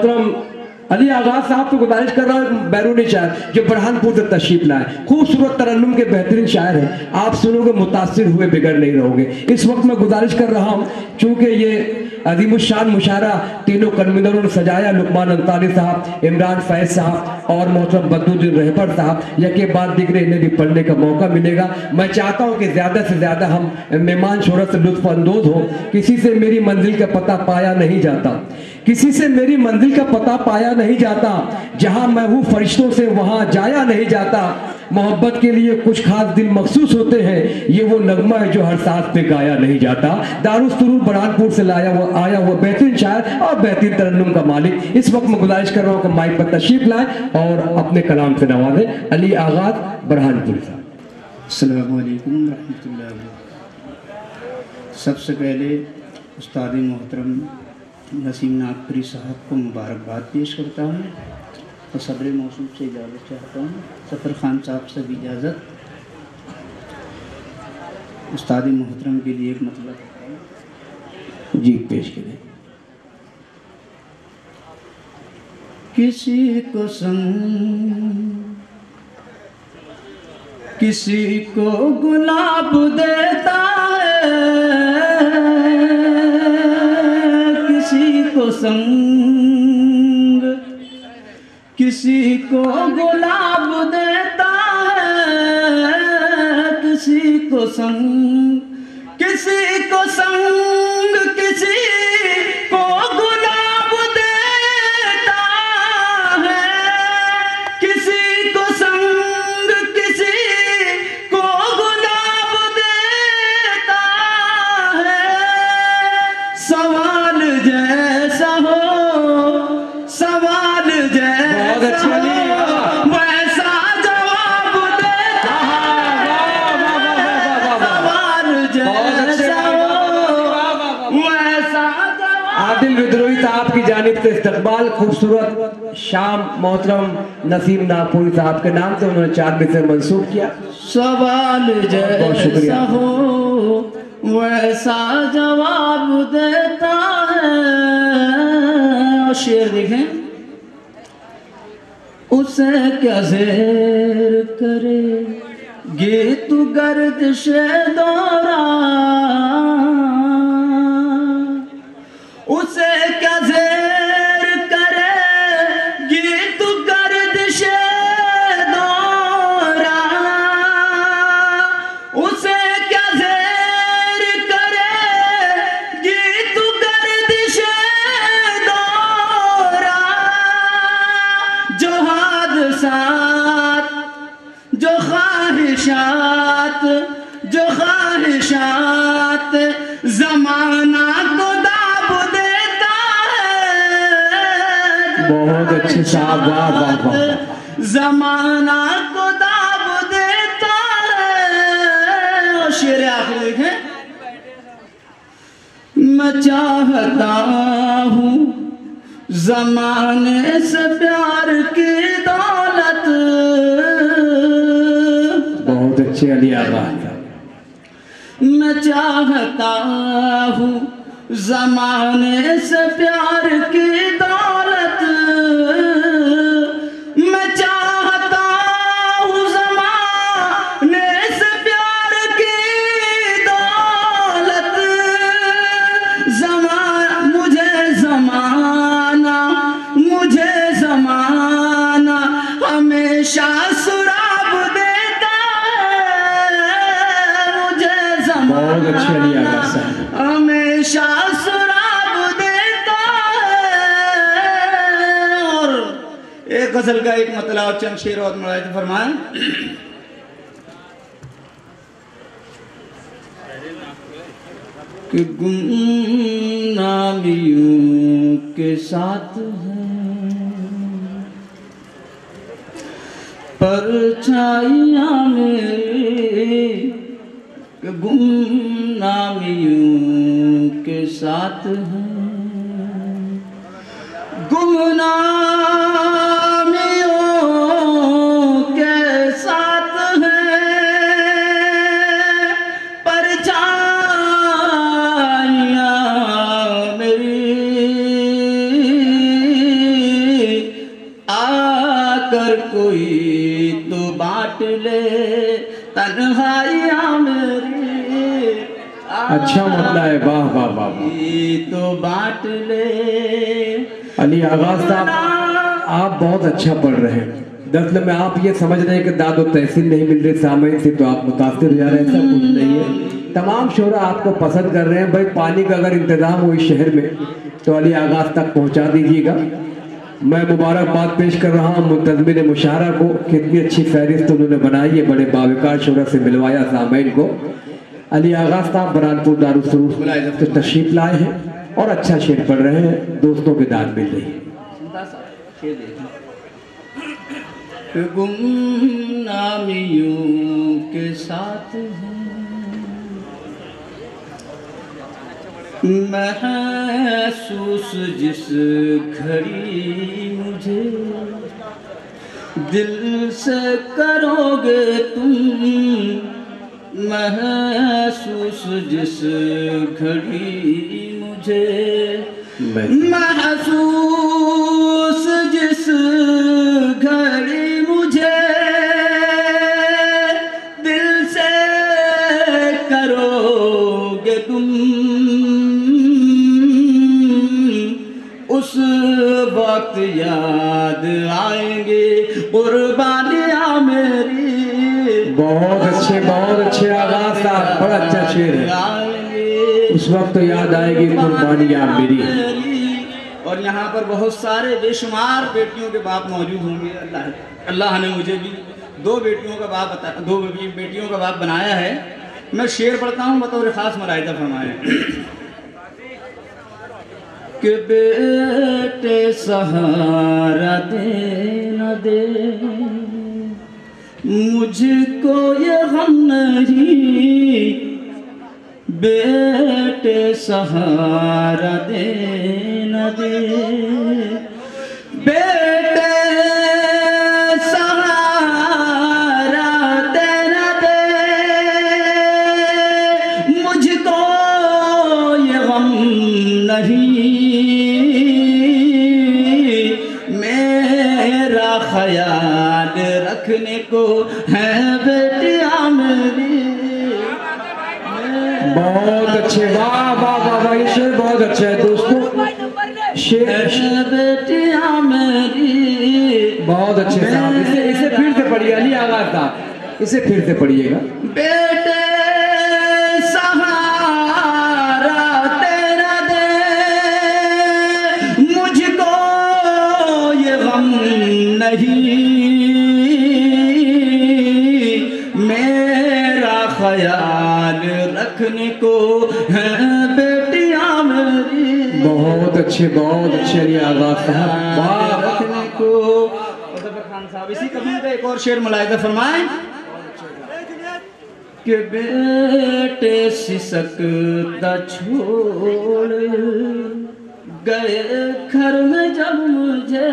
محترم علی آغاز صاحب کو گزارش کر رہا ہوں بیرونی شاعر جو برہانپور سے تشریف لائے، خوبصورت ترنم کے بہترین شاعر ہیں، آپ سنو گے متاثر ہوئے بگڑ نہیں رہو گے۔ اس وقت میں گزارش کر رہا ہوں چونکہ یہ عظیم الشان مشاعرہ تینوں کنوینروں نے سجایا، لقمان انصاری صاحب، عمران فیض صاحب اور محترم بدرالدین رہبر صاحب، یکے بعد دیگرے انہیں بھی پڑھنے کا موقع ملے گا۔ میں چاہتا ہوں کہ زیادہ سے زیادہ ہم مہمان شہرت سے لطف اندوز ہوں۔ کسی سے میری منزل کا پتہ پایا نہیں جاتا، کسی سے میری منزل کا پتہ پایا نہیں جاتا، جہاں میں ہوں فرشتوں سے وہاں جایا نہیں جاتا، محبت کے لیے کچھ خاص دل مخصوص ہوتے ہیں، یہ وہ نغمہ ہے جو ہر ساز پہ گایا نہیں جاتا۔ دارالسرور برہانپور سے آیا ہوا بہترین شاعر اور بہترین ترنم کا مالک، اس وقت میں گزارش کر رہا ہوں کہ مائک پر تشریف لائیں اور اپنے کلام سے نوازیں۔ علی آغاز برہانپور صاحب۔ السلام علیکم ورحمۃ اللہ وبرکاتہ۔ سب سے پہلے استاد محترم نسیم ناگپوری صاحب کو مبارکباد پیش کرتا ہوں اور صدر موصوف سے اجازت چاہتا ہوں، ظفر خان صاحب سے بھی اجازت۔ استاد محترم کے لیے ایک مطلب جی پیش کریں۔ کسی کو سنگ کسی کو گلاب دیتا ہے، کسی کو سنگ کسی کو گلاب دیتا ہے، کسی کو سنگ کسی کو سنگ کسی کو گلاب دیتا ہے، کسی کو سنگ کسی کو گلاب دیتا ہے، سوال جیسا ہو سوال جیسا ہو ویسا جواب دیتا ہے، سوال جیسا ہو ویسا جواب۔ عادل ودروی صاحب کی جانب سے استقبال، خوبصورت شام محترم نسیم ناگپوری صاحب کے نام سے انہوں نے 4 مصرع منسوب کیا۔ سوال جیسا ہو ویسا جواب دیتا ہے، اور شعر دیکھیں۔ اسے کیا زیر کرے گی تو گردش دورہ، اسے کیا زیر کرے گی تو گردش دورہ، اسے کیا زیر کرے گی تو گردش دورہ، جو حادثات جو خواہشات جو خواہشات زمانہ کو داب دیتا ہے، بہت اچھے صاحب، واہ واہ واہ۔ زمانہ کو داب دیتا ہے، اور شعر آخر دیکھیں۔ میں چاہتا ہوں زمانے سے پیار کی دولت، بہت اچھے علی آغاز۔ میں چاہتا ہوں زمانے سے پیار کی دولت، میں چاہتا ہوں زمانے سے پیار کی دولت، مجھے زمانہ ہمیشہ سراب دیتا ہے، مجھے بہت اچھے علی آغاز زمانہ صاحب۔ ہمیشہ سراب دیتا ہے۔ اور ایک غزل کا ایک مطلع اور چند شعر اور ملاحظہ فرمائیں۔ کہ گمنامیوں کے ساتھ ہیں پرچھائیاں میری، کہ گمنامیوں کے ساتھ ہیں گمنامیوں کے ساتھ ہیں پرچھائیاں میری، कोई तो बांट ले तन्हाइयाँ मेरी। अच्छा मतलब है, वाह वाह वाह। तो बांट ले। अली आगाज साहब आप बहुत अच्छा पढ़ रहे हैं। दरअसल में आप ये समझ रहे हैं कि दाद और तहसील नहीं मिल रही सामईन से तो आप मुतासिर हो जा रहे हैं, ऐसा कुछ नहीं है। तमाम शोरा आपको पसंद कर रहे हैं। भाई पानी का अगर इंतजाम हो इस शहर में तो अली आगाज तक पहुंचा दीजिएगा। मैं मुबारकबाद पेश कर रहा हूँ मुंतज़मिन मुशायरा को, कितनी अच्छी फहरिस्त उन्होंने बनाई है, बड़े बावकार शोरा से मिलवाया सामईन को। अली आगाज साहब बरहानपुर दारुस्सलूम से तशरीफ लाए हैं और अच्छा शेर पढ़ रहे हैं, दोस्तों की दाद मिल रही है। गुमनामियों के साथ महसूस जिस घड़ी मुझे दिल से करोगे तुम, महसूस जिस घड़ी मुझे महसूस जिस घड़ी मुझे दिल से करोगे तुम, उस वक्त याद आएंगे कुर्बानियाँ मेरी। बहुत अच्छे आगाज साहब, बड़ा अच्छा शेर है। उस वक्त तो याद आएगी कुर्बानियाँ मेरी। और यहाँ पर बहुत सारे बेशुमार बेटियों के बाप मौजूद होंगे। अल्लाह ने मुझे भी दो बेटियों का बाप बनाया है। मैं शेर पढ़ता हूँ, बतौर खास मुलाहिज़ा फरमाएं कि बेटे सहारा दे न दे मुझको ये गम नहीं, बेटे सहारा दे न दे, बेटे सहारा दे न दे मुझको ये गम नहीं, मेरा ख्याल रखने को है बेटियाँ मेरी। बहुत अच्छे, वाह वाह वाह वाह, ये शेर बहुत अच्छा है दोस्तों। शेर बेटियाँ मेरी बहुत अच्छे साहब। इसे फिर से पढ़िए अली आगाज साहब, इसे फिर से पढ़िएगा। बेटे सहारा तेरा दे मुझको ये गम नहीं, मेरा ख्याल रखने को है बेटियाँ मेरी। बहुत अच्छे अली आगाज साहब, वाह। रखने को खान साहब इसी कभी का एक और शेर मुलाहिज़ा फरमाएं कि बेटे सिसकता छोड़ गए घर में जब मुझे,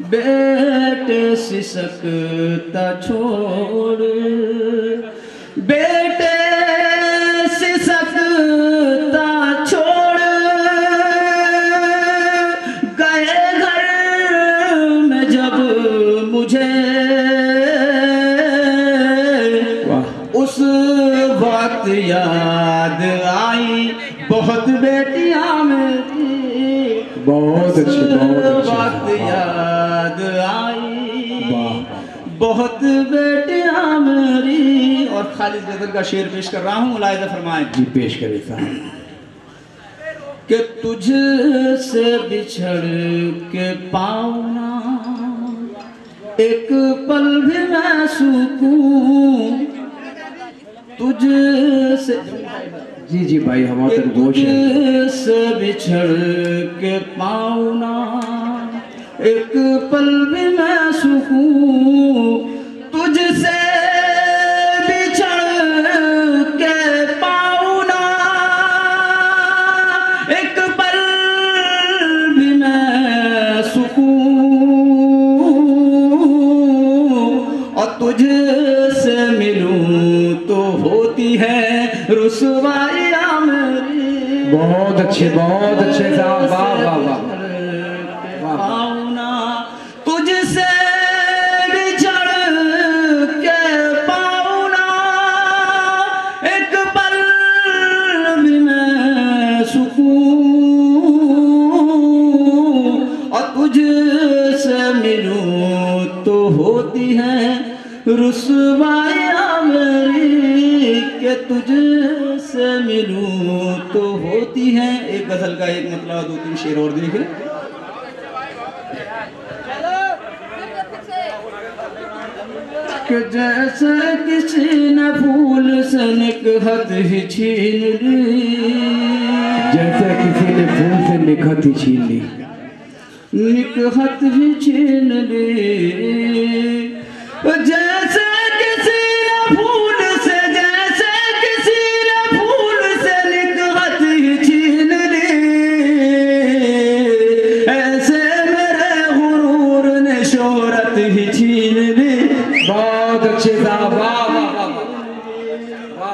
बेटे सिसकता छोड़ बेटे सिसकता छोड़ गए घर में जब मुझे, उस वक्त याद आई बहुत बेटियाँ मेरी। बहुत अच्छे वक्त याद आई बहुत बेटियाँ मेरी। और खालिद गजल का शेर पेश कर रहा हूँ, मुलाहिज़ा फरमाएं। जी पेश करें साहब। कि तुझसे बिछड़ के पाऊना एक पल भी मैं सुकून, तुझसे जी भाई हमारा गोश है। तुझसे बिछड़ के पाऊना एक पल भी मैं सुकून, तुझसे तुझसे मिलूं तो होती है रुसवाइयाँ मेरी। बहुत अच्छे साहब, वाह वाह वाह। तुझसे रुसवाया मेरी कि तुझसे मिलूं तो होती है। एक गजल का एक मतलब 2-3 शेर और देख ले। कि जैसे किसी ने फूल से निकहत ही छीन ली, जैसे किसी ने फूल से निकहत ही छीन ली, निकहत ही छीन ली। जैसे किसी ने फूल से, जैसे किसी ने फूल से निकहत ही छीन ली, ऐसे मेरे गुरूर ने शोहरत ही छीन ली। बहुत अच्छे साहब, वाह वाह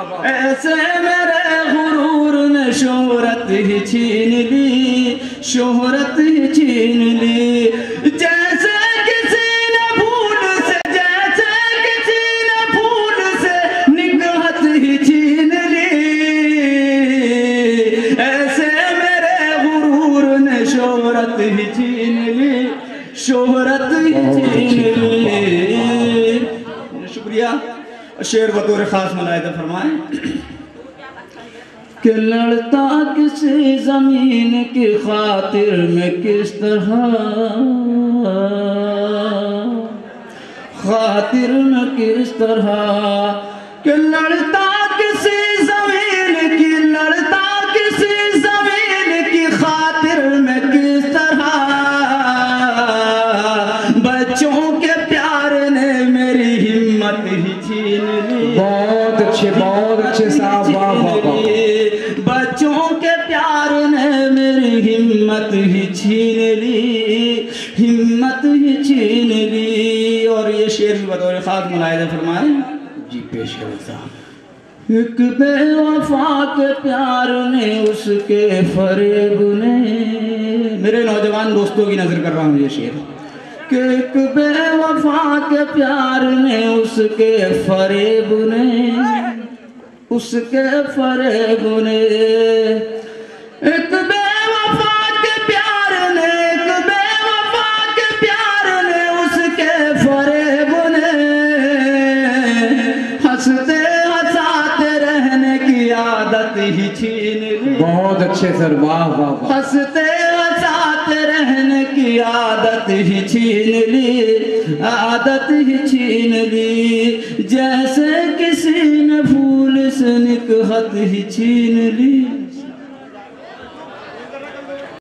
वाह। ऐसे मेरे गुरूर ने शोहरत ही छीन ली, शोहरत ही छीन ली। जैसे किसी ने फूल से, जैसे किसी ने फूल से निकहत ही छीन ली, ऐसे मेरे गुरूर ने शोहरत ही छीन ली, शोहरत ही छीन ली। शुक्रिया। शेर बतौर खास मुलाहिजा फरमाएं कि लड़ता किसी जमीन की खातिर में किस तरह, खातिर में किस तरह, कि लड़ता किसी जमीन की, लड़ता किसी जमीन की खातिर में किस तरह, बच्चों के प्यार ने मेरी हिम्मत ही छीन ली। बहुत अच्छे साहब, वाह वाह वाह। बच्चों के प्यार ने मेरी हिम्मत ही छीन ली, हिम्मत ही छीन ली। और ये शेर भी बतौर खास मुलाहिजा फरमाए जी, पेश करें साहब। एक बेवफा के प्यार ने, उसके फरेब ने, मेरे नौजवान दोस्तों की नजर कर रहा हूँ ये शेर, कि एक बेवफा के प्यार ने, उसके फरेब ने, उसके फरेब ने, एक बेवफा के प्यार ने, एक बेवफा के प्यार ने, उसके फरेब ने, हंसते हंसाते रहने की आदत ही छीन ली। बहुत अच्छे सर, वाह वाह वाह। हंसते हंसाते रहने की आदत ही छीन ली, आदत ही छीन ली। जैसे किसी ने फूल से निकहत ही छीन ली,